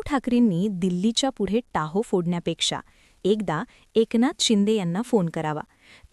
ठाकरेंनी दिल्लीच्या पुढे टाहो फोडण्यापेक्षा एकदा एकनाथ शिंदे यांना फोन करावा.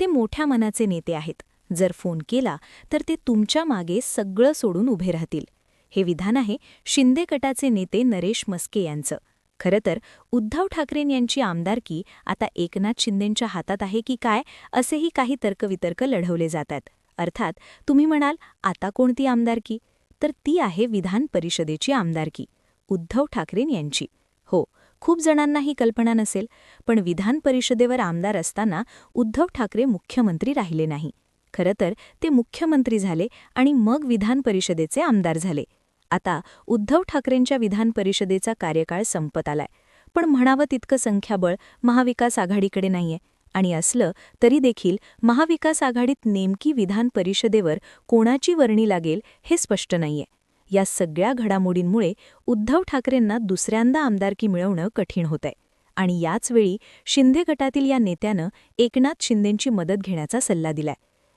ते मोठ्या मनाचे नेते आहेत. जर फोन केला तर ते तुमच्या मागे सगळं सोडून उभे राहतील. हे विधान आहे शिंदे गटाचे नेते नरेश मस्के यांचं. खरं तर उद्धव ठाकरे यांची आमदारकी आता एकनाथ शिंदेंच्या हातात आहे की काय, असेही काही तर्कवितर्क लढवले जातात. अर्थात तुम्ही म्हणाल, आता कोणती आमदारकी? तर ती आहे विधान परिषदेची आमदारकी, उद्धव ठाकरे यांची. हो, खूप जणांना ही कल्पना नसेल, पण विधान परिषदेवर आमदार असताना उद्धव ठाकरे मुख्यमंत्री राहिले नाही. खरं तर ते मुख्यमंत्री झाले आणि मग विधान परिषदेचे आमदार झाले. आता उद्धव ठाकरेंच्या विधान परिषदेचा कार्यकाळ संपत आलाय, पण म्हणावं तितकं संख्याबळ महाविकास आघाडीकडे नाहीये. आणि असलं तरी देखील महाविकास आघाडीत नेमकी विधान परिषदेवर कोणाची वर्णी लागेल हे स्पष्ट नाहीये. या सगळ्या घडामोडींमुळे उद्धव ठाकरेंना दुसऱ्यांदा आमदारकी मिळवणं कठीण होतंय. आणि याचवेळी शिंदे गटातील या नेत्यानं एकनाथ शिंदेंची मदत घेण्याचा सल्ला दिलाय.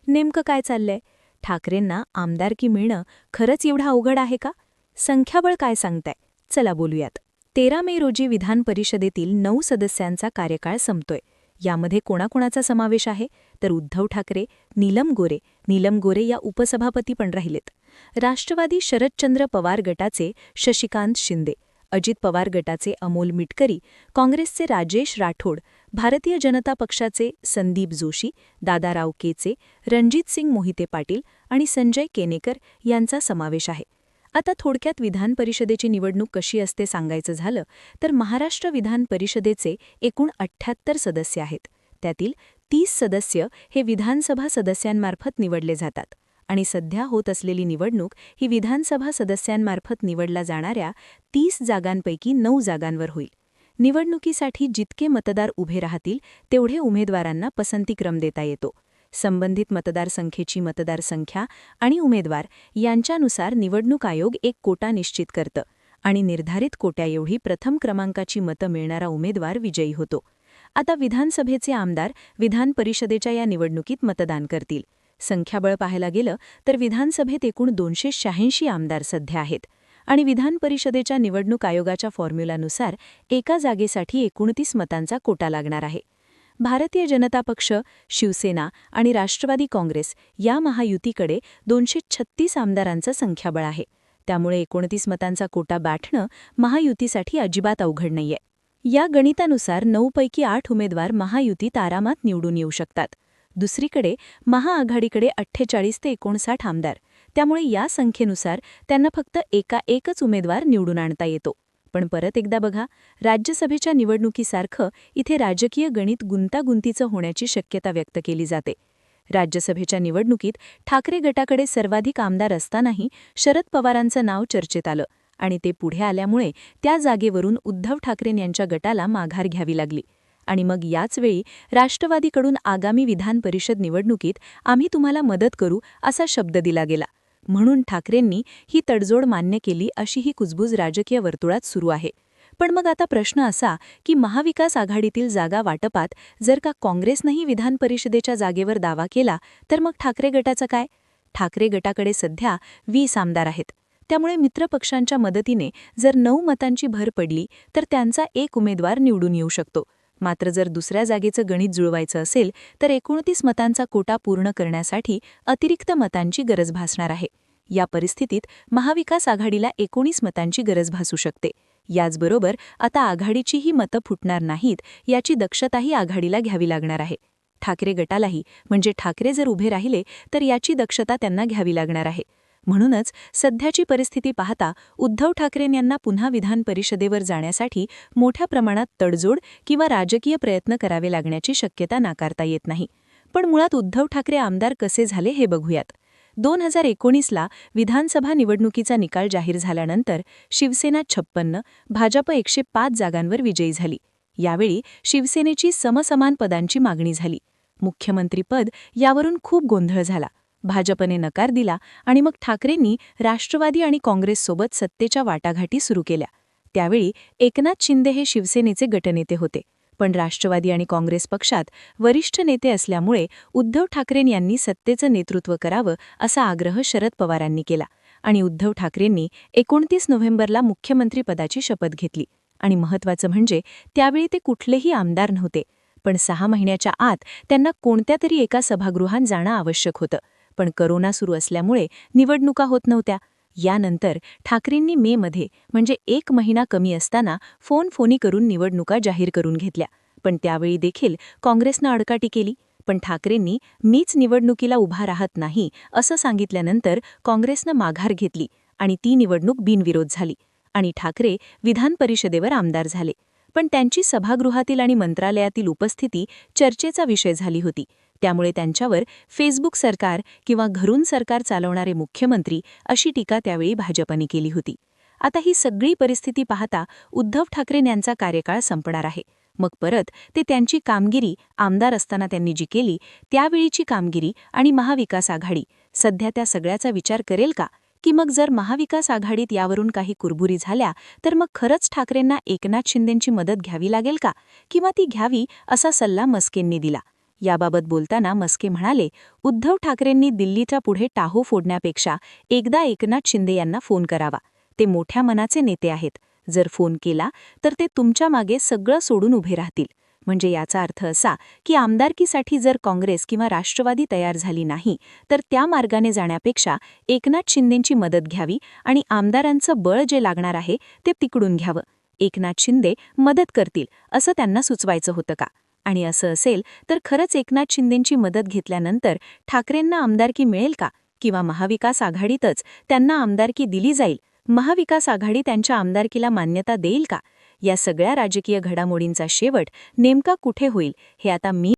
नेमकं काय चाललंय? ठाकरेंना आमदारकी मिळणं खरंच एवढं अवघड आहे का? संख्याबळ काय सांगताय? चला बोलूयात. 13 मे रोजी विधान परिषदेतील 9 सदस्यांचा कार्यकाळ संपतोय. यामध्ये कोणाकोणाचा समावेश आहे? तर उद्धव ठाकरे, नीलम गोरे या उपसभापती पण राहिलेत. राष्ट्रवादी शरदचंद्र पवार गटाचे शशिकांत शिंदे, अजित पवार गटाचे अमोल मिटकरी, काँग्रेसचे राजेश राठोड, भारतीय जनता पक्षाचे संदीप जोशी, दादाराव केचे, रणजितसिंग मोहिते पाटील आणि संजय केनेकर यांचा समावेश आहे. आता थोडक्यात विधान परिषदेची निवडणूक कशी असते सांगायचं झालं तर महाराष्ट्र विधान परिषदेचे एकूण 78 सदस्य आहेत. त्यातील 30 सदस्य हे विधानसभा सदस्यांमार्फत निवडले जातात. आणि सध्या होत असलेली निवडणूक ही विधानसभा सदस्यांमार्फत निवडल्या जाणाऱ्या 30 जागांपैकी 9 जागांवर होईल. निवडणुकीसाठी जितके मतदार उभे राहतील तेवढे उमेदवारांना पसंतीक्रम देता येतो. संबंधित मतदारसंख्येची मतदारसंख्या आणि उमेदवार यांच्यानुसार निवडणूक आयोग एक कोटा निश्चित करतं आणि निर्धारित कोट्याएवढी प्रथम क्रमांकाची मतं मिळणारा उमेदवार विजयी होतो. आता विधानसभेचे आमदार विधान परिषदेच्या या निवडणुकीत मतदान करतील. संख्याबळ पाहायला गेलं तर विधानसभेत एकूण 286 आमदार सध्या आहेत आणि विधान परिषदेच्या निवडणूक आयोगाच्या फॉर्म्युलानुसार एका जागेसाठी 29 मतांचा कोटा लागणार आहे. भारतीय जनता पक्ष, शिवसेना आणि राष्ट्रवादी काँग्रेस या महायुतीकडे 236 आमदारांचं संख्याबळ आहे. त्यामुळे 29 मतांचा कोटा गाठणं महायुतीसाठी अजिबात अवघड नाहीये. या गणितानुसार 9 पैकी 8 उमेदवार महायुतीत आरामात निवडून येऊ शकतात. दुसरीकडे महाआघाडीकडे 48 ते 59 आमदार, त्यामुळे या संख्येनुसार त्यांना फक्त एकच उमेदवार निवडून आणता येतो. पण परत एकदा बघा, राज्यसभेच्या निवडणुकीसारखं इथे राजकीय गणित गुंतागुंतीचं होण्याची शक्यता व्यक्त केली जाते. राज्यसभेच्या निवडणुकीत ठाकरे गटाकडे सर्वाधिक आमदार असतानाही शरद पवारांचं नाव चर्चेत आलं आणि ते पुढे आल्यामुळे त्या जागेवरून उद्धव ठाकरे यांच्या गटाला माघार घ्यावी लागली. आणि मग याचवेळी राष्ट्रवादीकडून आगामी विधान परिषद निवडणुकीत आम्ही तुम्हाला मदत करू असा शब्द दिला गेला. म्हणून ठाकरेंनी ही तडजोड मान्य केली अशी ही कुजबूज राजकीय वर्तुळात सुरू आहे. पण मग आता प्रश्न असा की महाविकास आघाडीतील जागा वाटपात जर का काँग्रेसनंही विधान परिषदेच्या जागेवर दावा केला तर मग ठाकरे गटाचं काय? ठाकरे गटाकडे सध्या 20 आमदार आहेत. त्यामुळे मित्रपक्षांच्या मदतीने जर 9 मतांची भर पडली तर त्यांचा एक उमेदवार निवडून येऊ शकतो. मात्र जर दुसऱ्या जागेचं गणित जुळवायचं असेल तर 29 मतांचा कोटा पूर्ण करण्यासाठी अतिरिक्त मतांची गरज भासणार आहे. या परिस्थितीत महाविकास आघाडीला 19 मतांची गरज भासू शकते. याचबरोबर आता आघाडीचीही मतं फुटणार नाहीत याची दक्षताही आघाडीला घ्यावी लागणार आहे. ठाकरे गटालाही, म्हणजे ठाकरे जर उभे राहिले तर याची दक्षता त्यांना घ्यावी लागणार आहे. म्हणूनच सध्याची परिस्थिती पाहता उद्धव ठाकरे यांना पुन्हा विधान परिषदेवर जाण्यासाठी मोठ्या प्रमाणात तडजोड किंवा राजकीय प्रयत्न करावे लागण्याची शक्यता नाकारता येत नाही. पण मुळात उद्धव ठाकरे आमदार कसे झाले हे बघूयात. 2019ला विधानसभा निवडणुकीचा निकाल जाहीर झाल्यानंतर शिवसेना 56, भाजप 105 जागांवर विजयी झाली. यावेळी शिवसेनेची समसमान पदांची मागणी झाली. मुख्यमंत्रीपद यावरून खूप गोंधळ झाला. भाजपने नकार दिला आणि मग ठाकरेंनी राष्ट्रवादी आणि काँग्रेससोबत सत्तेच्या वाटाघाटी सुरू केल्या. त्यावेळी एकनाथ शिंदे हे शिवसेनेचे गटनेते होते. पण राष्ट्रवादी आणि काँग्रेस पक्षात वरिष्ठ नेते असल्यामुळे उद्धव ठाकरे यांनी सत्तेचं नेतृत्व करावं असा आग्रह शरद पवारांनी केला आणि उद्धव ठाकरेंनी 29 नोव्हेंबरला मुख्यमंत्रीपदाची शपथ घेतली आणि महत्त्वाचं म्हणजे त्यावेळी ते कुठलेही आमदार नव्हते. पण 6 महिन्याच्या आत त्यांना कोणत्या तरी एका सभागृहात जाणं आवश्यक होतं. पण करोना सुरू असल्यामुळे निवडणुका होत नव्हत्या. यानंतर ठाकरेंनी मेमध्ये म्हणजे 1 महिना कमी असताना फोनी करून निवडणुका जाहीर करून घेतल्या. पण त्यावेळी देखील काँग्रेसनं आडकाठी केली. पण ठाकरेंनी मीच निवडणुकीला उभा राहत नाही असं सांगितल्यानंतर काँग्रेसनं माघार घेतली आणि ती निवडणूक बिनविरोध झाली आणि ठाकरे विधान परिषदेवर आमदार झाले. पण त्यांची सभागृहातील आणि मंत्रालयातील उपस्थिती चर्चेचा विषय झाली होती. त्यामुळे त्यांच्यावर फेसबुक सरकार किंवा घरून सरकार चालवणारे मुख्यमंत्री अशी टीका त्यावेळी भाजपने केली होती. आता ही सगळी परिस्थिती पाहता उद्धव ठाकरे यांचा कार्यकाळ संपणार आहे. मग परत ते त्यांची कामगिरी आमदार असताना त्यांनी जी केली त्यावेळीची कामगिरी आणि महाविकास आघाडी सध्या त्या सगळ्याचा विचार करेल का? की मग जर महाविकास आघाडीत यावरून काही कुरबुरी झाल्या तर मग खरंच ठाकरेंना एकनाथ शिंदेंची मदत घ्यावी लागेल का? किंवा ती घ्यावी असा सल्ला मस्केंनी दिला. याबाबत बोलताना मस्के म्हणाले, उद्धव ठाकरेंनी दिल्लीच्या पुढे टाहो फोडण्यापेक्षा एकदा एकनाथ शिंदे यांना फोन करावा. ते मोठ्या मनाचे नेते आहेत. जर फोन केला तर ते तुमच्या मागे सगळं सोडून उभे राहतील. म्हणजे याचा अर्थ असा की आमदारकीसाठी जर काँग्रेस किंवा राष्ट्रवादी तयार झाली नाही तर त्या मार्गाने जाण्यापेक्षा एकनाथ शिंदेंची मदत घ्यावी आणि आमदारांचं बळ जे लागणार आहे ते तिकडून घ्यावं. एकनाथ शिंदे मदत करतील असं त्यांना सुचवायचं होतं का? आणि असं असेल तर खरंच एकनाथ शिंदेंची मदत घेतल्यानंतर ठाकरेंना आमदारकी मिळेल का? किंवा महाविकास आघाडीतच त्यांना आमदारकी दिली जाईल? महाविकास आघाडी त्यांच्या आमदारकीला मान्यता देईल का? या सगळ्या राजकीय घडामोडींचा शेवट नेमका कुठे होईल हे आता मी